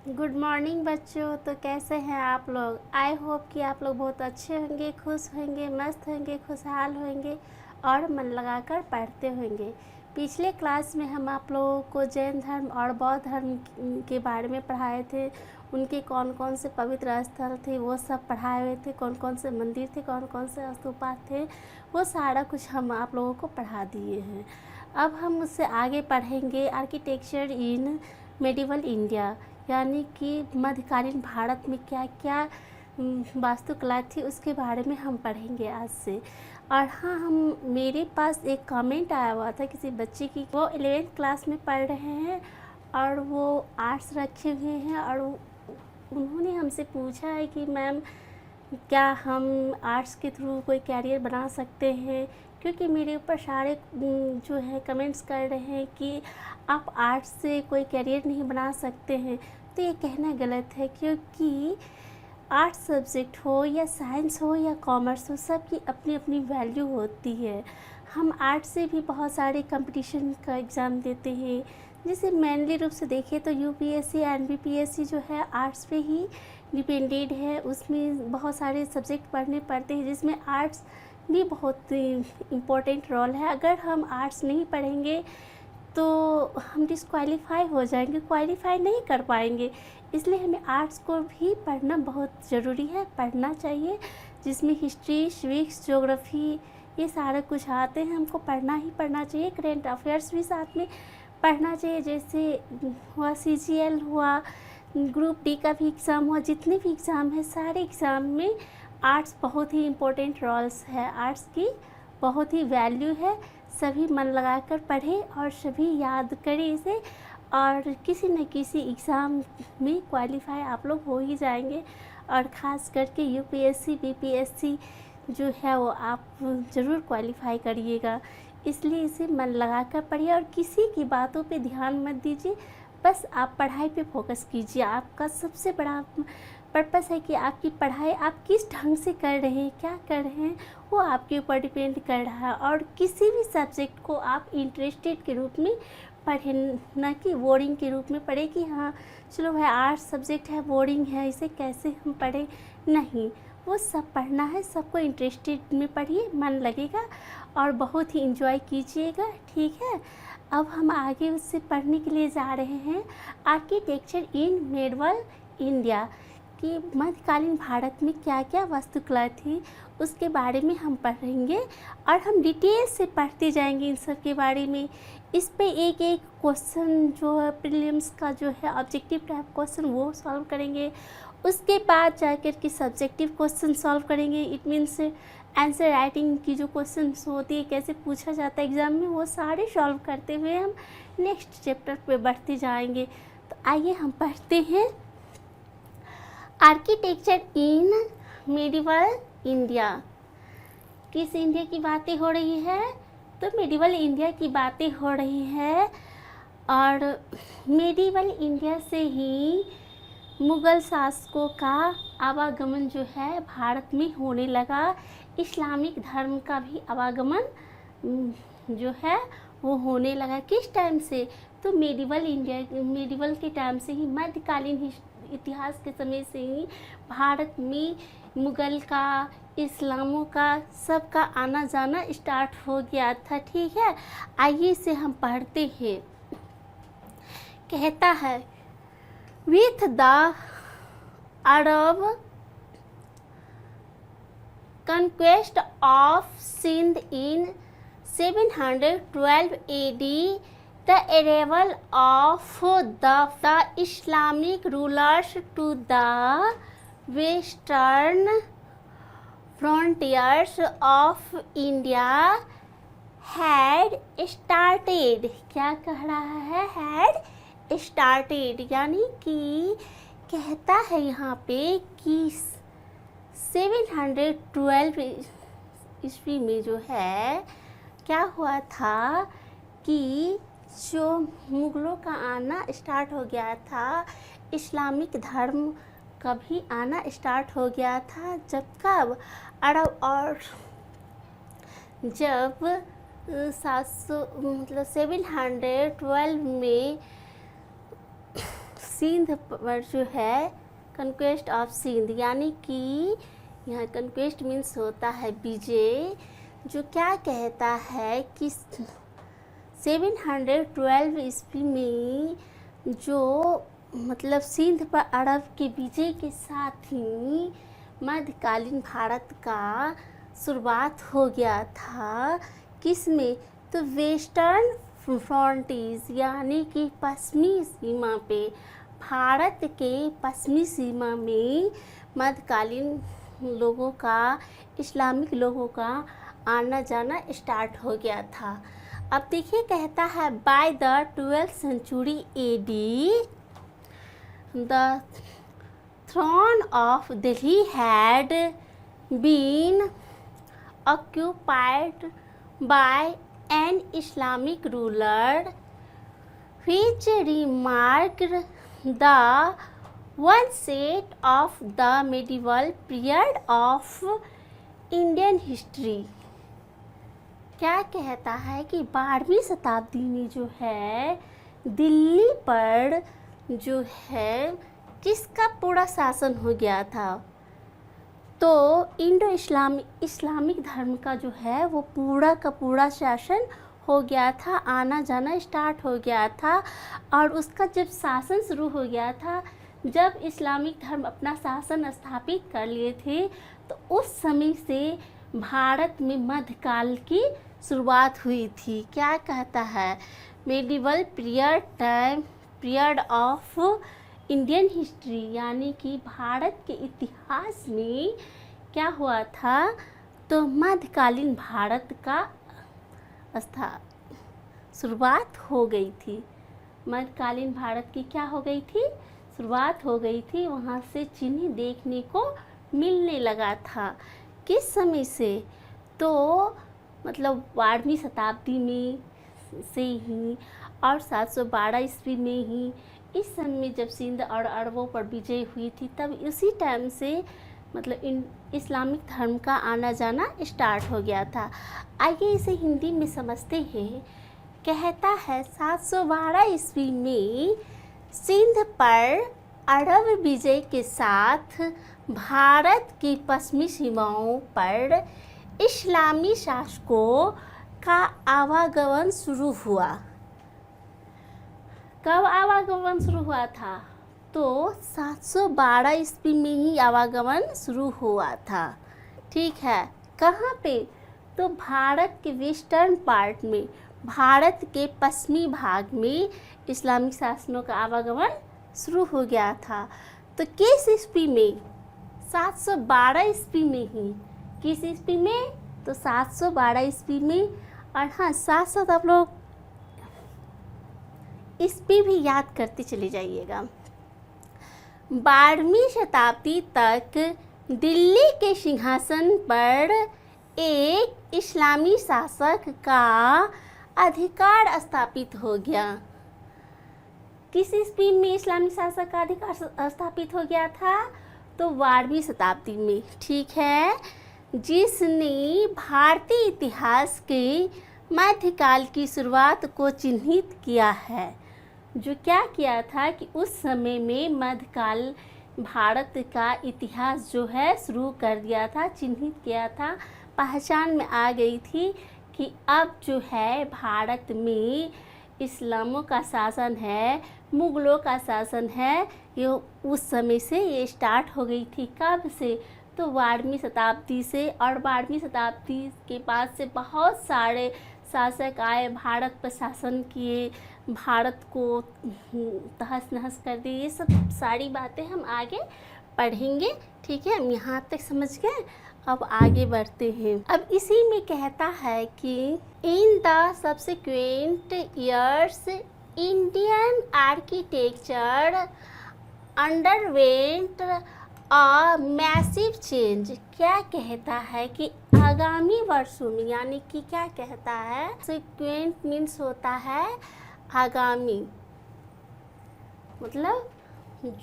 Good morning बच्चों। तो कैसे हैं आप लोग? आई होप कि आप लोग बहुत अच्छे होंगे, खुश होंगे, मस्त होंगे, खुशहाल होंगे और मन लगाकर पढ़ते होंगे। पिछले क्लास में हम आप लोगों को जैन धर्म और बौद्ध धर्म के बारे में पढ़ाए थे। उनके कौन कौन से पवित्र स्थल थे वो सब पढ़ाए हुए थे, कौन कौन से मंदिर थे, कौन कौन से स्तूपा थे, वो सारा कुछ हम आप लोगों को पढ़ा दिए हैं। अब हम उससे आगे पढ़ेंगे आर्किटेक्चर इन मेडिवल इंडिया, यानी कि मध्यकालीन भारत में क्या क्या वास्तुकला थी उसके बारे में हम पढ़ेंगे आज से। और हाँ, हम मेरे पास एक कमेंट आया हुआ था किसी बच्चे की, वो 11th क्लास में पढ़ रहे हैं और वो आर्ट्स रखे हुए हैं और उन्होंने हमसे पूछा है कि मैम क्या हम आर्ट्स के थ्रू कोई कैरियर बना सकते हैं, क्योंकि मेरे ऊपर सारे जो है कमेंट्स कर रहे हैं कि आप आर्ट्स से कोई कैरियर नहीं बना सकते हैं। तो ये कहना गलत है, क्योंकि आर्ट्स सब्जेक्ट हो या साइंस हो या कॉमर्स हो, सबकी अपनी अपनी वैल्यू होती है। हम आर्ट्स से भी बहुत सारे कंपटीशन का एग्ज़ाम देते हैं, जैसे मेनली रूप से देखें तो यूपीएससी एनबीपीएससी जो है आर्ट्स पे ही डिपेंडेड है। उसमें बहुत सारे सब्जेक्ट पढ़ने पड़ते हैं, जिसमें आर्ट्स भी बहुत इम्पोर्टेंट रोल है। अगर हम आर्ट्स नहीं पढ़ेंगे तो हम डिस्क्वालीफाई हो जाएंगे, क्वालिफाई नहीं कर पाएंगे। इसलिए हमें आर्ट्स को भी पढ़ना बहुत ज़रूरी है, पढ़ना चाहिए, जिसमें हिस्ट्री, सिविक्स, ज्योग्राफी ये सारा कुछ आते हैं, हमको पढ़ना ही पढ़ना चाहिए। करेंट अफेयर्स भी साथ में पढ़ना चाहिए, जैसे हुआ सीजीएल हुआ, ग्रुप डी का भी एग्ज़ाम हुआ, जितने भी एग्ज़ाम हैं सारे एग्ज़ाम में आर्ट्स बहुत ही इम्पोर्टेंट रोल्स है। आर्ट्स की बहुत ही वैल्यू है। सभी मन लगाकर पढ़ें और सभी याद करें इसे, और किसी न किसी एग्ज़ाम में क्वालिफाई आप लोग हो ही जाएंगे। और ख़ास करके यूपीएससी बीपीएससी जो है वो आप ज़रूर क्वालिफाई करिएगा। इसलिए इसे मन लगाकर पढ़िए और किसी की बातों पे ध्यान मत दीजिए, बस आप पढ़ाई पे फोकस कीजिए। आपका सबसे बड़ा पर्पस है कि आपकी पढ़ाई आप किस ढंग से कर रहे हैं, क्या कर रहे हैं, वो आपके ऊपर डिपेंड कर रहा है। और किसी भी सब्जेक्ट को आप इंटरेस्टेड के रूप में पढ़ें, न कि बोरिंग के रूप में पढ़ें कि हाँ चलो भाई आर्ट्स सब्जेक्ट है, बोरिंग है, इसे कैसे हम पढ़ें। नहीं, वो सब पढ़ना है, सबको इंटरेस्टेड में पढ़िए, मन लगेगा और बहुत ही इंजॉय कीजिएगा। ठीक है, अब हम आगे उससे पढ़ने के लिए जा रहे हैं आर्किटेक्चर इन मेडिवल इंडिया, कि मध्यकालीन भारत में क्या क्या वास्तुकला थी उसके बारे में हम पढ़ेंगे और हम डिटेल से पढ़ते जाएंगे इन सब के बारे में। इस पे एक एक क्वेश्चन जो है प्रीलिम्स का जो है ऑब्जेक्टिव टाइप क्वेश्चन वो सॉल्व करेंगे। उसके बाद जाकर के सब्जेक्टिव क्वेश्चन सॉल्व करेंगे। इट मीन्स आंसर राइटिंग की जो क्वेश्चन होती है, कैसे पूछा जाता है एग्ज़ाम में, वो सारे सॉल्व करते हुए हम नेक्स्ट चैप्टर पे बढ़ते जाएंगे। तो आइए हम पढ़ते हैं आर्किटेक्चर इन मेडिवल इंडिया। किस इंडिया की बातें हो रही है? तो मेडिवल इंडिया की बातें हो रही है। और मेडिवल इंडिया से ही मुग़ल शासकों का आवागमन जो है भारत में होने लगा। इस्लामिक धर्म का भी आवागमन जो है वो होने लगा। किस टाइम से? तो मेडिवल के टाइम से ही, मध्यकालीन इतिहास के समय से ही भारत में मुग़ल का, इस्लामों का, सबका आना जाना स्टार्ट हो गया था। ठीक है, आइए इसे हम पढ़ते हैं। कहता है, with the Arab conquest of Sindh in 712 AD, the arrival of the Islamic rulers to the western frontiers of India had started। क्या कह रहा है? had started, यानी कि कहता है यहाँ पे कि 712 ईस्वी में जो है क्या हुआ था कि जो मुग़लों का आना स्टार्ट हो गया था, इस्लामिक धर्म का भी आना स्टार्ट हो गया था। जब कब? अरब, और जब 712 में सिंध पर जो है कंक्वेस्ट ऑफ सिंध, यानी कि यहाँ कंक्वेस्ट मीन्स होता है विजय, जो क्या कहता है कि 712 ईस्वी में जो मतलब सिंध पर अरब के विजय के साथ ही मध्यकालीन भारत का शुरुआत हो गया था। किस में? तो वेस्टर्न फ्रंटीज यानी कि पश्चिमी सीमा पे, भारत के पश्चिमी सीमा में मध्यकालीन लोगों का, इस्लामिक लोगों का आना जाना स्टार्ट हो गया था। अब देखिए कहता है by the 12th century AD the throne of Delhi had been occupied by an Islamic ruler which remarked the onset of the medieval period of Indian history। क्या कहता है कि 12वीं शताब्दी में जो है दिल्ली पर जो है किसका पूरा शासन हो गया था? तो इंडो इस्लामिक धर्म का जो है वो पूरा का पूरा शासन हो गया था, आना जाना स्टार्ट हो गया था। और उसका जब शासन शुरू हो गया था, जब इस्लामिक धर्म अपना शासन स्थापित कर लिए थे, तो उस समय से भारत में मध्यकाल की शुरुआत हुई थी। क्या कहता है? Medieval period of Indian history, यानी कि भारत के इतिहास में क्या हुआ था? तो मध्यकालीन भारत का शुरुआत हो गई थी। मध्यकालीन भारत की क्या हो गई थी? शुरुआत हो गई थी। वहाँ से चिन्ह देखने को मिलने लगा था। किस समय से? तो मतलब 12वीं शताब्दी में से ही और 712 ईस्वी में ही, इस समय जब सिंध और अरबों पर विजय हुई थी, तब इसी टाइम से मतलब इस्लामिक धर्म का आना जाना स्टार्ट हो गया था। आइए इसे हिंदी में समझते हैं। कहता है 712 ईस्वी में सिंध पर अरब विजय के साथ भारत की पश्चिमी सीमाओं पर इस्लामी शासकों का आवागमन शुरू हुआ। कब आवागमन शुरू हुआ था? तो 712 ईस्वी में ही आवागमन शुरू हुआ था। ठीक है, कहाँ पे? तो भारत के वेस्टर्न पार्ट में, भारत के पश्चिमी भाग में इस्लामिक शासनों का आवागमन शुरू हो गया था। तो किस ईस्वी में? 712 ईस्वी में ही। किस ईस्वी में? तो 712 ईस्वी में। और हाँ, साथ साथ आप लोग ईस्वी भी याद करते चले जाइएगा। 12वीं शताब्दी तक दिल्ली के सिंहासन पर एक इस्लामी शासक का अधिकार स्थापित हो गया। किस ईस्वी में इस्लामी शासक का अधिकार स्थापित हो गया था? तो 12वीं शताब्दी में। ठीक है, जिसने भारतीय इतिहास के मध्यकाल की शुरुआत को चिन्हित किया है। जो क्या किया था कि उस समय में मध्यकाल भारत का इतिहास जो है शुरू कर दिया था, चिन्हित किया था, पहचान में आ गई थी कि अब जो है भारत में इस्लामों का शासन है, मुगलों का शासन है। ये उस समय से ये स्टार्ट हो गई थी। कब से? तो 12वीं शताब्दी से। और 12वीं शताब्दी के बाद से बहुत सारे शासक आए, भारत पर शासन किए, भारत को तहस नहस कर दिए। ये सब सारी बातें हम आगे पढ़ेंगे। ठीक है, हम यहाँ तक समझ गए। अब आगे बढ़ते हैं। अब इसी में कहता है कि in the subsequent years Indian architecture underwent a massive change. क्या कहता है कि आगामी वर्षों में, यानी कि क्या कहता है, सिक्वेंट मीन्स होता है आगामी, मतलब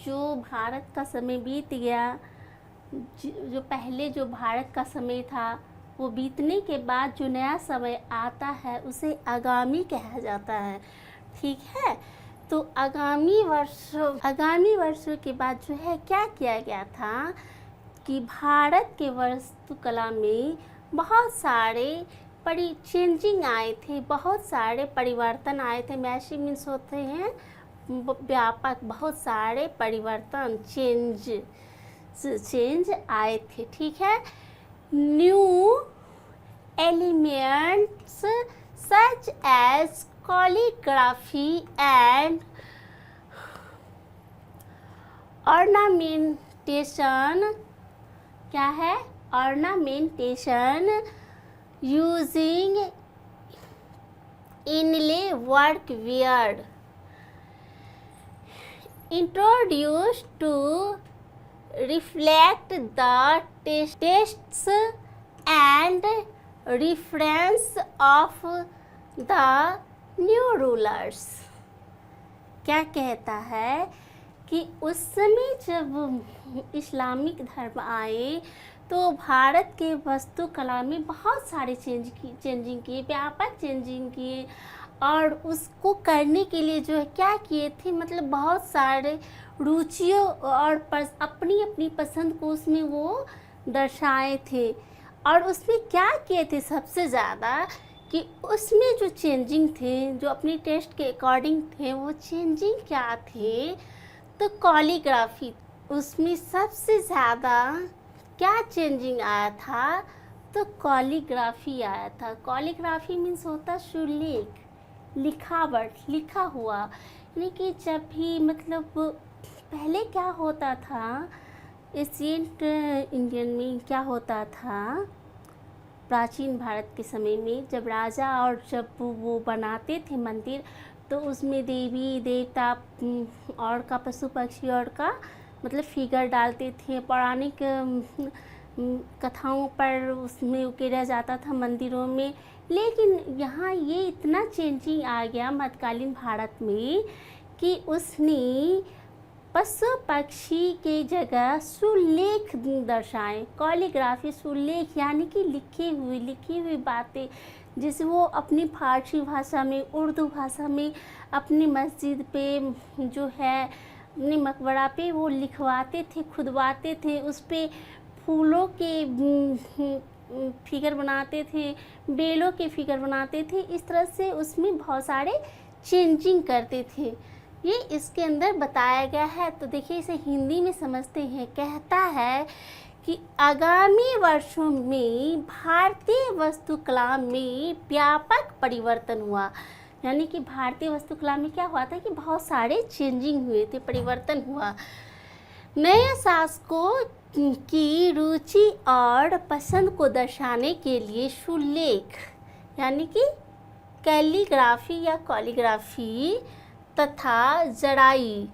जो भारत का समय बीत गया, जो पहले जो भारत का समय था वो बीतने के बाद जो नया समय आता है उसे आगामी कहा जाता है। ठीक है, तो आगामी वर्षों के बाद जो है क्या किया गया था कि भारत के वास्तुकला में बहुत सारे चेंजिंग आए थे, बहुत सारे परिवर्तन आए थे। मैसिव मीन्स होते हैं व्यापक, बहुत सारे परिवर्तन, चेंज आए थे। ठीक है, new elements such as calligraphy and ornamentation, क्या है, ornamentation using inlay work were introduced to reflect the tastes and reference of the new rulers। क्या कहता है कि उस समय जब इस्लामिक धर्म आए तो भारत के वास्तुकला में बहुत सारे चेंजिंग किए, व्यापक चेंजिंग किए, और उसको करने के लिए जो है क्या किए थे, मतलब बहुत सारे रुचियों और अपनी अपनी पसंद को उसमें वो दर्शाए थे। और उसमें क्या किए थे सबसे ज़्यादा कि उसमें जो चेंजिंग थे, जो अपनी टेस्ट के अकॉर्डिंग थे, वो चेंजिंग क्या थे, तो कॉलीग्राफी। उसमें सबसे ज़्यादा क्या चेंजिंग आया था, तो कॉलीग्राफी आया था। कॉलीग्राफी मीन्स होता सुलेख, लिखावट, लिखा हुआ। यानी कि जब भी मतलब पहले क्या होता था, एशियंट इंडियन में क्या होता था, प्राचीन भारत के समय में जब राजा और जब वो बनाते थे मंदिर, तो उसमें देवी देवता और का, पशु पक्षी और का मतलब फिगर डालते थे। पौराणिक कथाओं पर उसमें उकेरा जाता था मंदिरों में। लेकिन यहाँ ये इतना चेंजिंग आ गया मध्यकालीन भारत में कि उसने पशु पक्षी के जगह सुलेख दर्शाएं। कॉलीग्राफी, सुलेख यानी कि लिखी हुई बातें, जैसे वो अपनी फारसी भाषा में, उर्दू भाषा में अपनी मस्जिद पे जो है, अपने मकबरा पे वो लिखवाते थे, खुदवाते थे, उस पर फूलों के फिगर बनाते थे, बेलों के फिगर बनाते थे। इस तरह से उसमें बहुत सारे चेंजिंग करते थे। ये इसके अंदर बताया गया है। तो देखिए इसे हिंदी में समझते हैं। कहता है कि आगामी वर्षों में भारतीय वास्तुकला में व्यापक परिवर्तन हुआ। यानी कि भारतीय वास्तुकला में क्या हुआ था कि बहुत सारे चेंजिंग हुए थे, परिवर्तन हुआ। नए शासकों की रुचि और पसंद को दर्शाने के लिए सुलेख यानी कि कैलीग्राफी या कॉलीग्राफी तथा जराई,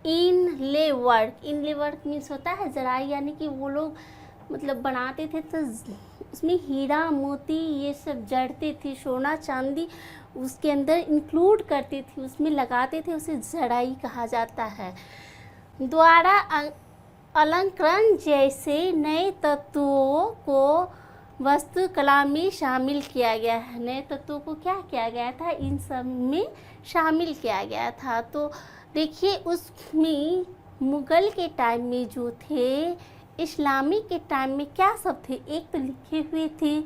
इनले वर्क मीन्स होता है जराई, यानी कि वो लोग मतलब बनाते थे तो उसमें हीरा मोती ये सब जड़ते थे, सोना चांदी उसके अंदर इंक्लूड करते थे, उसमें लगाते थे, उसे जराई कहा जाता है। द्वारा अलंकरण जैसे नए तत्वों को वास्तुकला में शामिल किया गया है। नए तत्वों को क्या किया गया था, इन सब में शामिल किया गया था। तो देखिए उसमें मुग़ल के टाइम में जो थे, इस्लामिक के टाइम में क्या सब थे, एक तो लिखे हुए थे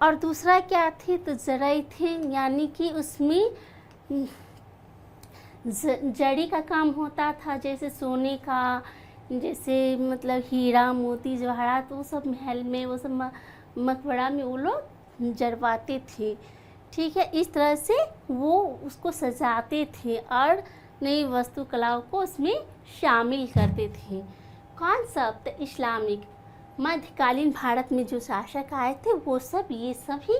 और दूसरा क्या थे, तो जराई थे, यानी कि उसमें जड़ी का काम होता था, जैसे सोने का, जैसे मतलब हीरा मोती जवाहरात, वो सब महल में, वो सब मकबरा में वो लोग जड़वाते थे। ठीक है, इस तरह से वो उसको सजाते थे और नई वास्तुकलाओं को उसमें शामिल करते थे। कॉन्सेप्ट इस्लामिक, मध्यकालीन भारत में जो शासक आए थे वो सब ये सब ही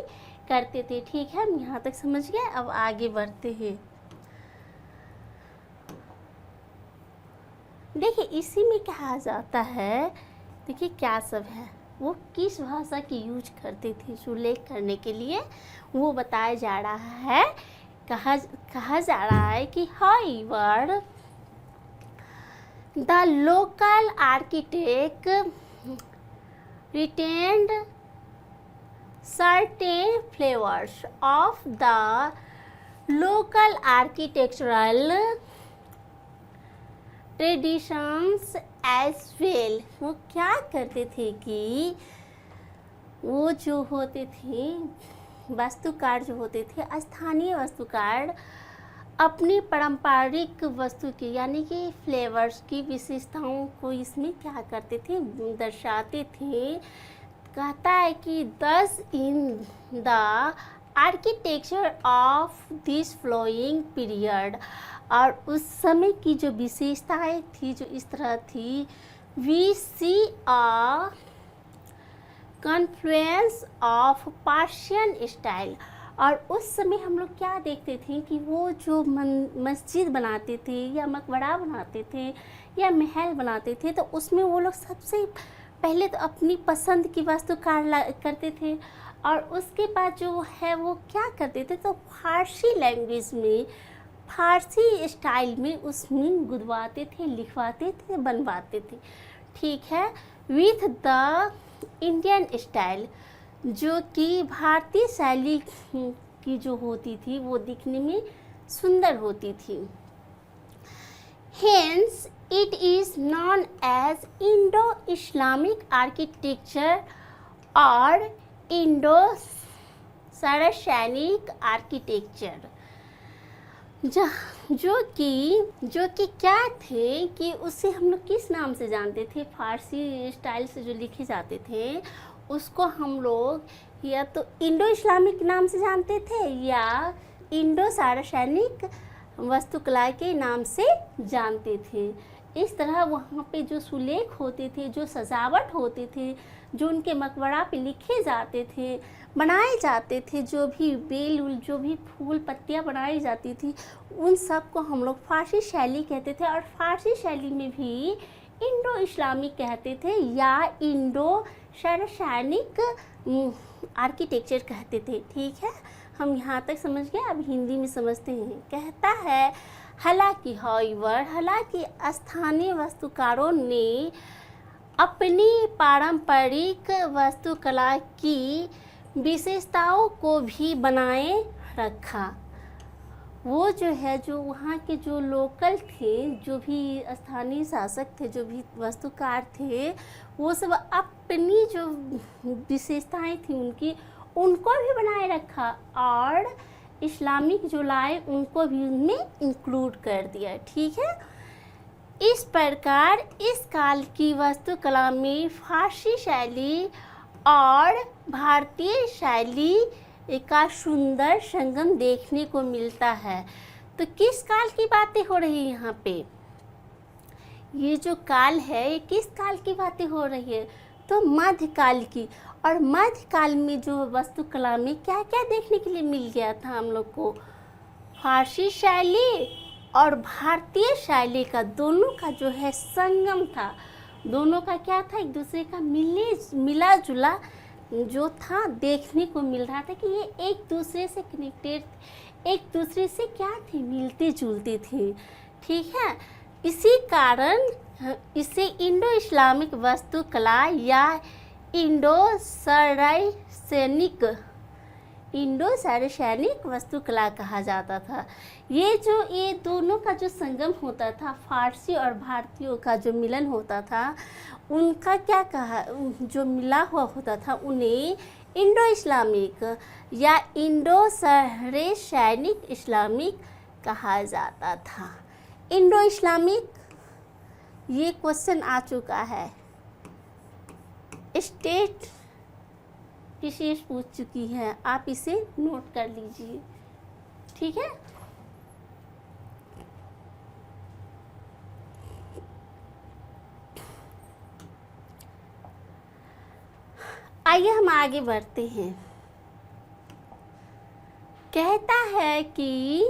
करते थे। ठीक है, हम यहाँ तक समझ गए। अब आगे बढ़ते हैं। देखिए इसी में कहा जाता है, देखिए क्या सब है, वो किस भाषा की यूज करते थे सुलेख करने के लिए, वो बताया जा रहा है। कहा जा रहा है कि however the local architect retained certain flavors of the local architectural traditions as well. वो क्या करते थे कि वो जो होते थे वास्तुकार जो होते थे, स्थानीय वास्तुकार अपनी पारंपरिक वस्तु की यानी कि फ्लेवर्स की विशेषताओं को इसमें क्या करते थे, दर्शाते थे। कहता है कि thus in the architecture of this flowing period, और उस समय की जो विशेषताएं थी जो इस तरह थी, we see a confluence of Persian style. और उस समय हम लोग क्या देखते थे कि वो जो मस्जिद बनाते थे या मकबरा बनाते थे या महल बनाते थे, तो उसमें वो लोग सबसे पहले तो अपनी पसंद की वास्तुकार करते थे, और उसके बाद जो है वो क्या करते थे, तो फारसी लैंग्वेज में, फारसी स्टाइल में उसमें गुदवाते थे, लिखवाते थे, बनवाते थे। ठीक है, विथ द इंडियन स्टाइल, जो कि भारतीय शैली की जो होती थी वो दिखने में सुंदर होती थी। Hence it is known as Indo Islamic architecture और इंडो सारासैनिक आर्किटेक्चर, जो कि क्या थे कि उसे हम लोग किस नाम से जानते थे, फारसी स्टाइल से जो लिखे जाते थे उसको हम लोग या तो इंडो इस्लामिक नाम से जानते थे या इंडो सारासैनिक वास्तुकला के नाम से जानते थे। इस तरह वहाँ पे जो सुलेख होते थे, जो सजावट होते थे, जो उनके मकबरा पे लिखे जाते थे, बनाए जाते थे, जो भी बेल उल जो भी फूल पत्तियाँ बनाई जाती थी, उन सब को हम लोग फारसी शैली कहते थे। और फारसी शैली में भी इंडो इस्लामिक कहते थे या इंडो सारासैनिक आर्किटेक्चर कहते थे। ठीक है, हम यहाँ तक समझ गए, अब हिंदी में समझते हैं। कहता है हालांकि हालांकि स्थानीय वास्तुकारों ने अपनी पारंपरिक वास्तुकला की विशेषताओं को भी बनाए रखा। वो जो है, जो वहाँ के जो लोकल थे, जो भी स्थानीय शासक थे, जो भी वास्तुकार थे, वो सब अपनी जो विशेषताएं थी उनको भी बनाए रखा, और इस्लामिक जो लाए उनको भी उनमें इंक्लूड कर दिया। ठीक है, इस प्रकार इस काल की वास्तुकला में फारसी शैली और भारतीय शैली का सुंदर संगम देखने को मिलता है। तो किस काल की बातें हो रही है यहाँ पे, ये जो काल है ये किस काल की बातें हो रही है, तो मध्यकाल की। और मध्यकाल में जो वास्तुकला में क्या क्या देखने के लिए मिल गया था हम लोग को, फारसी शैली और भारतीय शैली का दोनों का जो है संगम था। दोनों का क्या था, एक दूसरे का मिला जुला जो था देखने को मिल रहा था कि ये एक दूसरे से कनेक्टेड, एक दूसरे से क्या थे, मिलते जुलते थे। ठीक है, इसी कारण इसे इंडो इस्लामिक वास्तुकला या इंडो सारासैनिक वास्तुकला कहा जाता था। ये दोनों का जो संगम होता था, फारसी और भारतीयों का जो मिलन होता था, उनका क्या कहा, जो मिला हुआ होता था उन्हें इंडो इस्लामिक या इंडो सारासैनिक इस्लामिक कहा जाता था। इंडो इस्लामिक, ये क्वेश्चन आ चुका है, स्टेट विशेष पूछ चुकी है, आप इसे नोट कर लीजिए। ठीक है, आइए हम आगे बढ़ते हैं। कहता है कि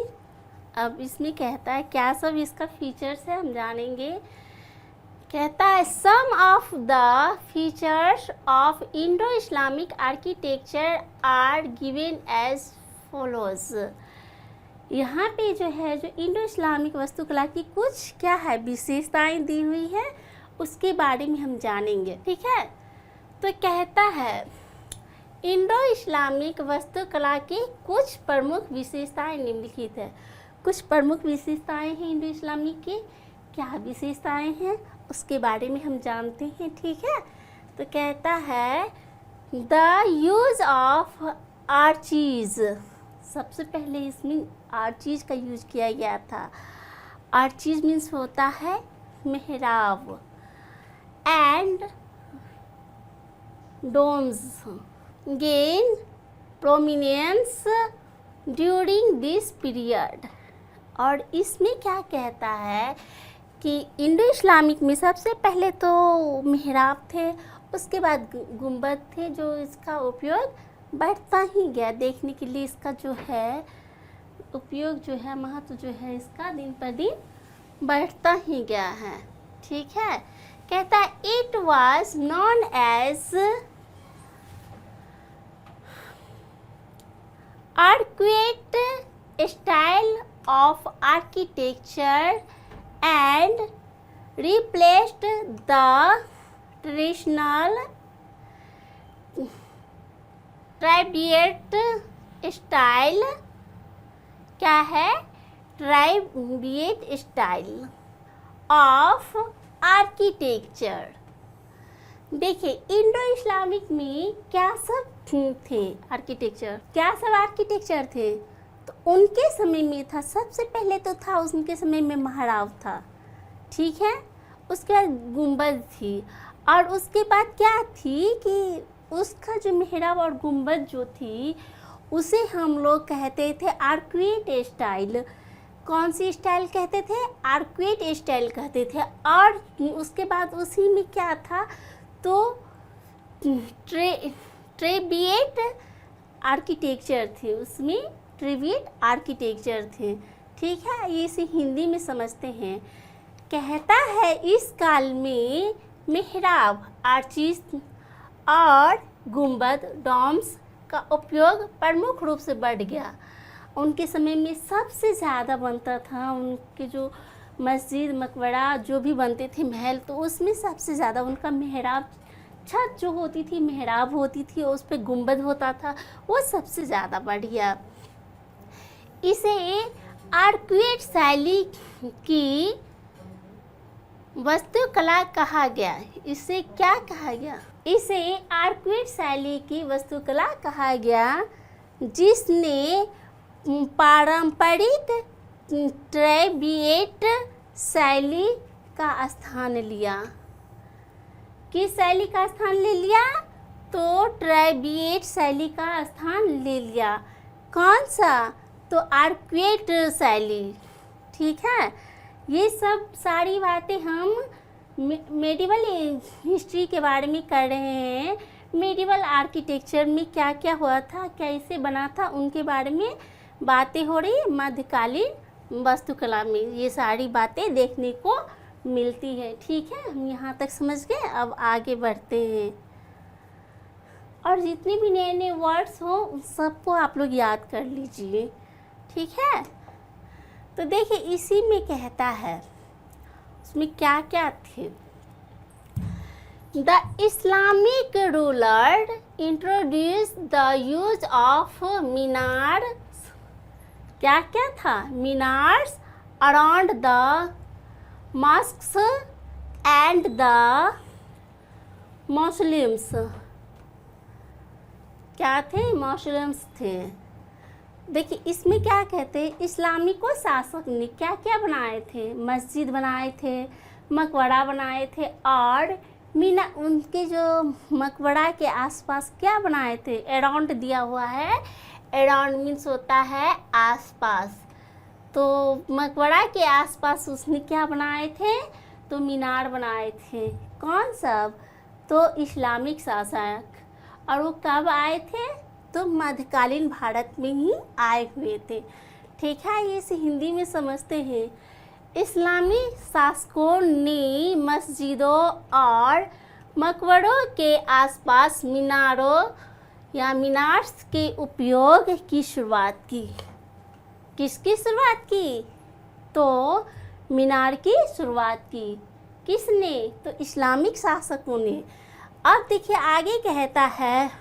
अब इसमें कहता है क्या सब इसका फीचर्स है, हम जानेंगे। कहता है some of the features of Indo Islamic architecture are given as follows. यहाँ पे जो है, जो इंडो इस्लामिक वास्तुकला की कुछ क्या है विशेषताएं दी हुई है, उसके बारे में हम जानेंगे। ठीक है, तो कहता है इंडो इस्लामिक वास्तुकला की कुछ प्रमुख विशेषताएं निम्नलिखित है। कुछ प्रमुख विशेषताएं हैं इंडो इस्लामिक की। क्या विशेषताएं हैं उसके बारे में हम जानते हैं, ठीक है। तो कहता है द यूज ऑफ आर्चीज, सबसे पहले इसमें आर्चीज का यूज किया गया था। आर्चीज मीन्स होता है मेहराब, and domes gain prominence during this period. और इसमें क्या कहता है कि इंडो इस्लामिक में सबसे पहले तो मेहराब थे, उसके बाद गुंबद थे, जो इसका उपयोग बढ़ता ही गया। देखने के लिए इसका जो है उपयोग जो है, महत्व जो है इसका दिन पर दिन बढ़ता ही गया है, ठीक है। कहता है it was known as arcuate style of architecture and replaced the traditional trabeate style. क्या है? Trabeate style of architecture. देखिए इंडो इस्लामिक में क्या सब थे आर्किटेक्चर, क्या सब आर्किटेक्चर थे? तो उनके समय में था, सबसे पहले तो था उनके समय में महराब था, ठीक है। उसके बाद गुंबद थी, और उसके बाद क्या थी कि उसका जो मेहराब और गुंबद जो थी उसे हम लोग कहते थे आर्कुएट स्टाइल। कौन सी स्टाइल कहते थे? आर्कुएट स्टाइल कहते थे। और उसके बाद उसी में क्या था, तो ट्रेबिएट आर्किटेक्चर थे, उसमें ट्रेबिएट आर्किटेक्चर थे, ठीक है। ये इसे हिंदी में समझते हैं। कहता है इस काल में मेहराब, आर्चीज और गुंबद, डोम्स का उपयोग प्रमुख रूप से बढ़ गया। उनके समय में सबसे ज़्यादा बनता था, उनके जो मस्जिद मकबरा जो भी बनते थे महल, तो उसमें सबसे ज़्यादा उनका मेहराब, छत जो होती थी मेहराब होती थी, उस पर गुंबद होता था, वो सबसे ज़्यादा बढ़ गया। इसे आर्कुएट शैली की वास्तुकला कहा गया। इसे क्या कहा गया? इसे आर्कुएट शैली की वास्तुकला कहा गया, जिसने पारंपरिक ट्रेबिएट शैली का स्थान लिया। किस शैली का स्थान ले लिया? तो ट्रेबिएट शैली का स्थान ले लिया। कौन सा? तो आर्कुएट शैली, ठीक है। ये सब सारी बातें हम मेडिवल हिस्ट्री के बारे में कर रहे हैं। मेडिवल आर्किटेक्चर में क्या क्या हुआ था, कैसे बना था, उनके बारे में बातें हो रही है। मध्यकालीन वास्तुकला में ये सारी बातें देखने को मिलती है, ठीक है। हम यहाँ तक समझ गए, अब आगे बढ़ते हैं। और जितने भी नए नए वर्ड्स हो उन सबको आप लोग याद कर लीजिए, ठीक है। तो देखिए इसी में कहता है, उसमें क्या क्या थे। The Islamic ruler introduce the use of minarets. क्या क्या था? Minarets around the mosques and the mausoleums. क्या थे? मौसोलियम्स थे। देखिए इसमें क्या कहते हैं, इस्लामिको शासक ने क्या क्या बनाए थे? मस्जिद बनाए थे, मकबरा बनाए थे, और मीना उनके जो मकबरा के आसपास क्या बनाए थे? अराउंड दिया हुआ है। अराउंड मीन्स होता है आसपास। तो मकबरा के आसपास उसने क्या बनाए थे? तो मीनार बनाए थे। कौन सब? तो इस्लामिक शासक। और वो कब आए थे? तो मध्यकालीन भारत में ही आए हुए थे, ठीक है। ये इसे हिंदी में समझते हैं। इस्लामी शासकों ने मस्जिदों और मकबरों के आसपास मीनारों या मीनार्स के उपयोग की शुरुआत की। किसकी शुरुआत की? तो मीनार की शुरुआत की। किसने? तो इस्लामिक शासकों ने। अब देखिए आगे कहता है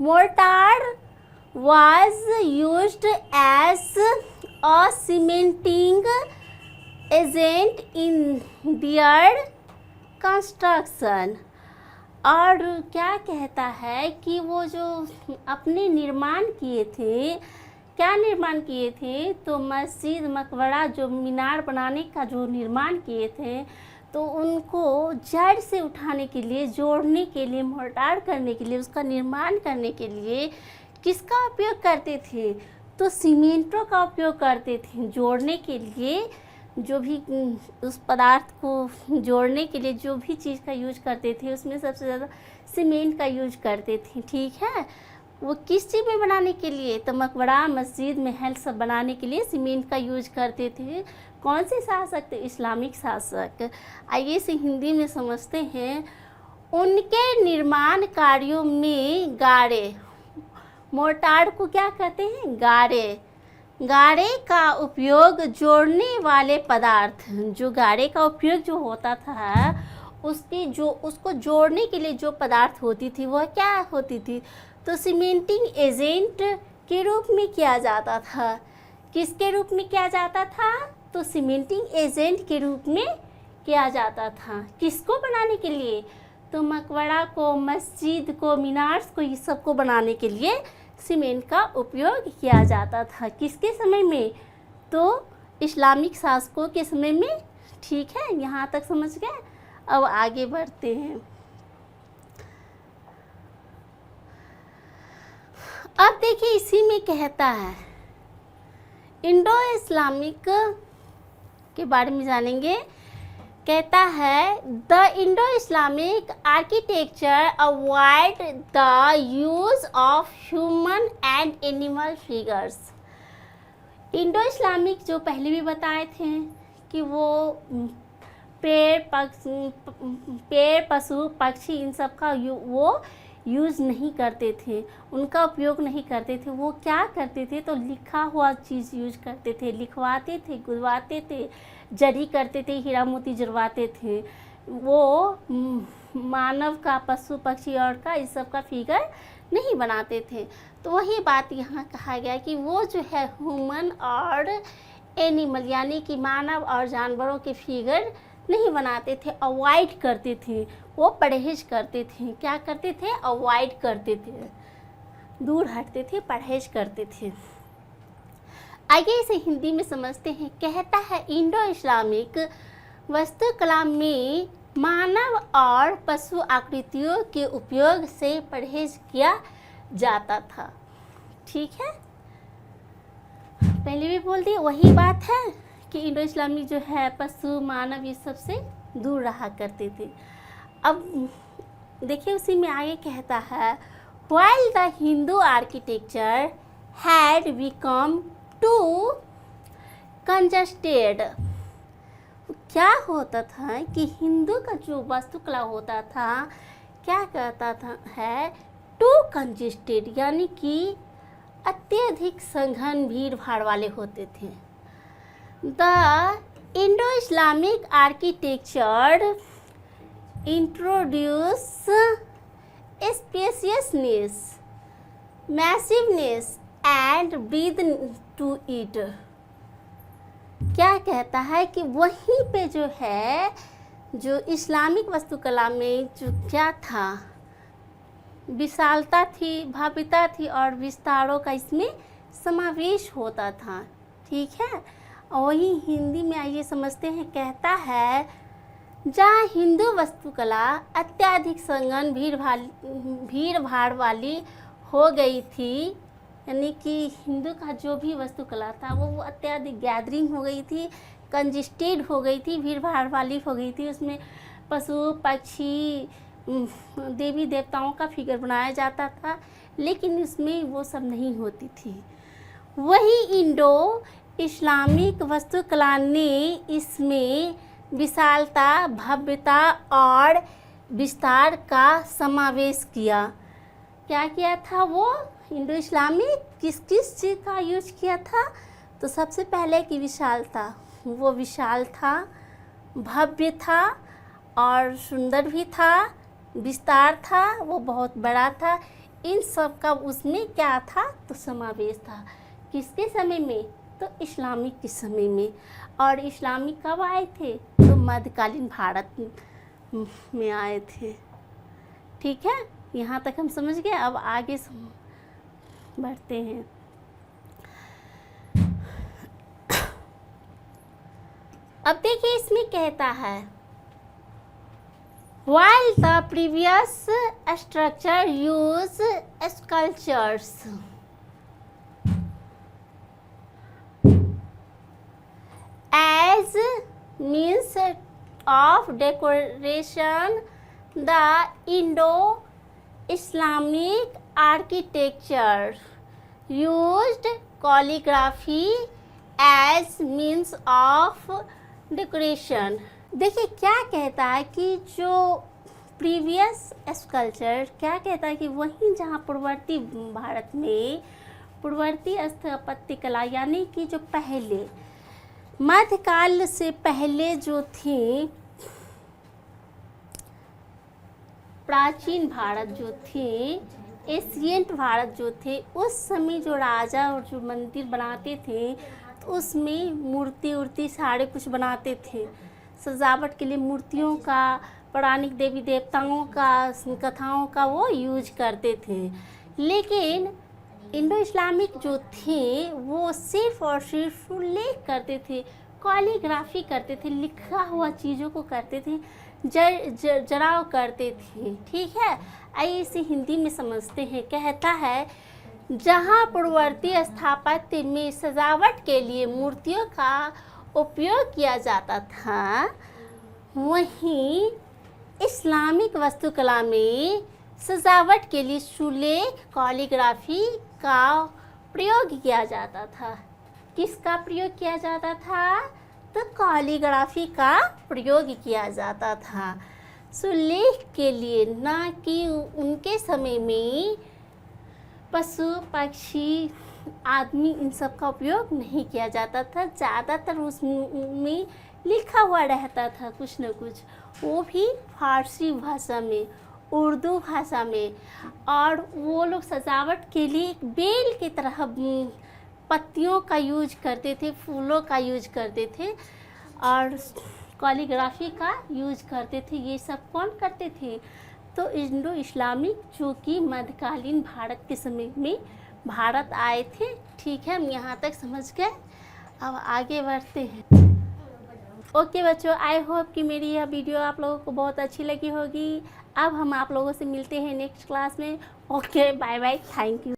mortar was used as a cementing agent in their construction। और क्या कहता है कि वो जो अपने निर्माण किए थे, क्या निर्माण किए थे, तो मस्जिद मकबरा जो मीनार बनाने का जो निर्माण किए थे, तो उनको जड़ से उठाने के लिए, जोड़ने के लिए, मोर्टार करने के लिए, उसका निर्माण करने के लिए किसका उपयोग करते थे, तो सीमेंटों का उपयोग करते थे। जोड़ने के लिए जो भी उस पदार्थ को जोड़ने के लिए जो भी चीज़ का यूज करते थे, उसमें सबसे ज़्यादा सीमेंट का यूज करते थे। ठीक है, वो किस चीज़ में बनाने के लिए, तो मकबरा, मस्जिद, महल सब बनाने के लिए सीमेंट का यूज करते थे। कौन से शासक थे, इस्लामिक शासक। आइए इसे हिंदी में समझते हैं। उनके निर्माण कार्यों में गारे, मोर्टार को क्या कहते हैं, गारे। गारे का उपयोग जोड़ने वाले पदार्थ, जो गारे का उपयोग जो होता था, उसको जोड़ने के लिए जो पदार्थ होती थी वह क्या होती थी, तो सीमेंटिंग एजेंट के रूप में किया जाता था। किसके रूप में किया जाता था, तो सीमेंटिंग एजेंट के रूप में किया जाता था। किसको बनाने के लिए, तो मकबरा को, मस्जिद को, मीनार्स को, ये सब को बनाने के लिए सीमेंट का उपयोग किया जाता था। किसके समय में, तो इस्लामिक शासकों के समय में। ठीक है, यहाँ तक समझ गए। अब आगे बढ़ते हैं। अब देखिए इसी में कहता है, इंडो इस्लामिक के बारे में जानेंगे। कहता है, the Indo Islamic architecture avoid the use of human and animal figures. Indo Islamic जो पहले भी बताए थे कि वो पेड़, पशु, पक्षी, इन सब का वो यूज़ नहीं करते थे, उनका उपयोग नहीं करते थे। वो क्या करते थे, तो लिखा हुआ चीज़ यूज करते थे, लिखवाते थे, गुदवाते थे, जरी करते थे, हीरा मोती जरवाते थे। वो मानव का, पशु पक्षी और का, इस सब का फिगर नहीं बनाते थे। तो वही बात यहाँ कहा गया कि वो जो है ह्यूमन और एनिमल यानी कि मानव और जानवरों के फिगर नहीं बनाते थे, अवॉइड करते थे, वो परहेज करते थे। क्या करते थे, अवॉइड करते थे, दूर हटते थे, परहेज करते थे। आइए इसे हिंदी में समझते हैं। कहता है, इंडो इस्लामिक वास्तुकला में मानव और पशु आकृतियों के उपयोग से परहेज किया जाता था। ठीक है, पहले भी बोल दी, वही बात है कि इंडो इस्लामिक जो है पशु, मानव, ये सब से दूर रहा करते थे। अब देखिए उसी में आगे कहता है, while the Hindu architecture had become too congested। क्या होता था कि हिंदू का जो वास्तुकला होता था, क्या कहता था है, टू कंजेस्टेड यानी कि अत्यधिक सघन भीड़ भाड़ वाले होते थे। The Indo Islamic architecture introduce spaciousness, massiveness and breadth to it. क्या कहता है कि वहीं पे जो है, जो इस्लामिक वास्तुकला में जो क्या था, विशालता थी, भव्यता थी और विस्तारों का इसमें समावेश होता था। ठीक है, और वही हिंदी में आइए समझते हैं। कहता है, जहाँ हिंदू वास्तुकला अत्यधिक सघन भीड़ भाड़ वाली हो गई थी, यानी कि हिंदू का जो भी वास्तुकला था वो अत्यधिक गैदरिंग हो गई थी, कंजेस्टेड हो गई थी, भीड़ भाड़ वाली हो गई थी। उसमें पशु पक्षी, देवी देवताओं का फिगर बनाया जाता था, लेकिन इसमें वो सब नहीं होती थी। वही इंडो इस्लामिक वास्तुकला ने इसमें विशालता, भव्यता और विस्तार का समावेश किया। क्या किया था वो इंडो इस्लामिक, किस किस चीज़ का यूज किया था, तो सबसे पहले की विशालता, वो विशाल था, भव्य था और सुंदर भी था, विस्तार था, वो बहुत बड़ा था। इन सब का उसमें क्या था तो समावेश था। किसके समय में? तो इस्लामिक के समय में। और इस्लामिक कब आए थे? तो मध्यकालीन भारत में आए थे। ठीक है, यहाँ तक हम समझ गए। अब आगे बढ़ते हैं। अब देखिए इसमें कहता है while the previous structure use sculptures as means of decoration, the Indo-Islamic architecture used calligraphy as means of decoration. देखिए क्या कहता है कि जो प्रीवियस स्कल्पचर क्या कहता है कि वहीं जहाँ पूर्ववर्ती भारत में पूर्ववर्ती स्थापत्य कला यानी कि जो पहले मध्यकाल से पहले जो थी प्राचीन भारत जो थे, एशियंट भारत जो थे, उस समय जो राजा और जो मंदिर बनाते थे तो उसमें मूर्ति सारे कुछ बनाते थे सजावट के लिए। मूर्तियों का, पौराणिक देवी देवताओं का, कथाओं का वो यूज करते थे। लेकिन इंडो इस्लामिक जो थे वो सिर्फ और सिर्फ उल्लेख करते थे, कॉलीग्राफी करते थे, लिखा हुआ चीज़ों को करते थे, जराव करते थे। ठीक है, आइए इसे हिंदी में समझते हैं। कहता है जहाँ पूर्ववर्ती स्थापत्य में सजावट के लिए मूर्तियों का उपयोग किया जाता था, वहीं इस्लामिक वास्तुकला में सजावट के लिए सुलेख कॉलीग्राफी का प्रयोग किया जाता था। किसका प्रयोग किया जाता था? तो कॉलीग्राफी का प्रयोग किया जाता था सुलेख के लिए, ना कि उनके समय में पशु पक्षी आदमी इन सब का उपयोग नहीं किया जाता था। ज़्यादातर उसमें लिखा हुआ रहता था कुछ न कुछ, वो भी फारसी भाषा में, उर्दू भाषा में। और वो लोग सजावट के लिए एक बेल की तरह पत्तियों का यूज करते थे, फूलों का यूज करते थे और कॉलीग्राफी का यूज करते थे। ये सब कौन करते थे? तो इंडो इस्लामिक जो कि मध्यकालीन भारत के समय में भारत आए थे। ठीक है, हम यहाँ तक समझ गए। अब आगे बढ़ते हैं। ओके बच्चों, आई होप कि मेरी यह वीडियो आप लोगों को बहुत अच्छी लगी होगी। अब हम आप लोगों से मिलते हैं नेक्स्ट क्लास में। Okay, bye bye, thank you.